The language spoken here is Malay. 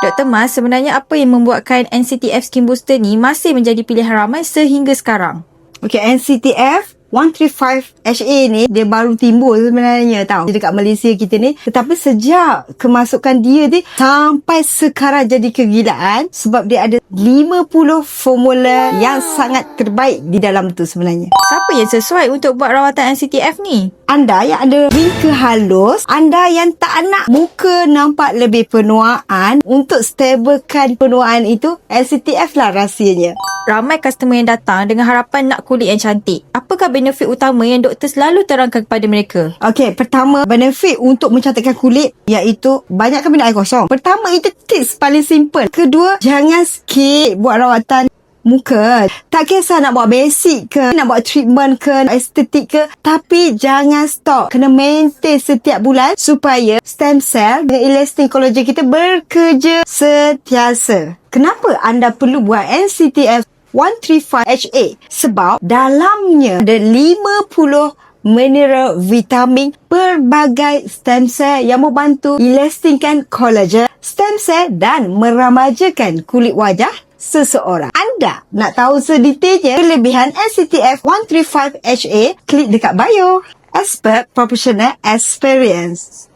Dr. Mas, sebenarnya apa yang membuatkan NCTF skim booster ni masih menjadi pilihan ramai sehingga sekarang? Okey, NCTF 135HA ni dia baru timbul sebenarnya tau dekat Malaysia kita ni, tetapi sejak kemasukan dia ni sampai sekarang jadi kegilaan sebab dia ada 50 formula yang sangat terbaik di dalam tu sebenarnya. Siapa yang sesuai untuk buat rawatan NCTF ni? Anda yang ada wrinkle halus, anda yang tak nak muka nampak lebih penuaan, untuk stablekan penuaan itu, NCTF lah rahsianya. Ramai customer yang datang dengan harapan nak kulit yang cantik. Apakah benefit utama yang doktor selalu terangkan kepada mereka? Okey, pertama, benefit untuk mencantikkan kulit iaitu banyakkan minum air kosong. Pertama, itu tips paling simple. Kedua, jangan skip buat rawatan muka. Tak kisah nak buat basic ke, nak buat treatment ke, estetik ke, tapi jangan stop. Kena maintain setiap bulan supaya stem cell dan elastin kolagen kita bekerja sentiasa. Kenapa anda perlu buat NCTF 135HA? Sebab dalamnya ada 50 mineral, vitamin, pelbagai stem cell yang membantu elastinkan kolagen, stem cell dan meremajakan kulit wajah seseorang. Anda nak tahu sedetailnya kelebihan NCTF 135HA? Klik dekat bio. Expert Professional Experience.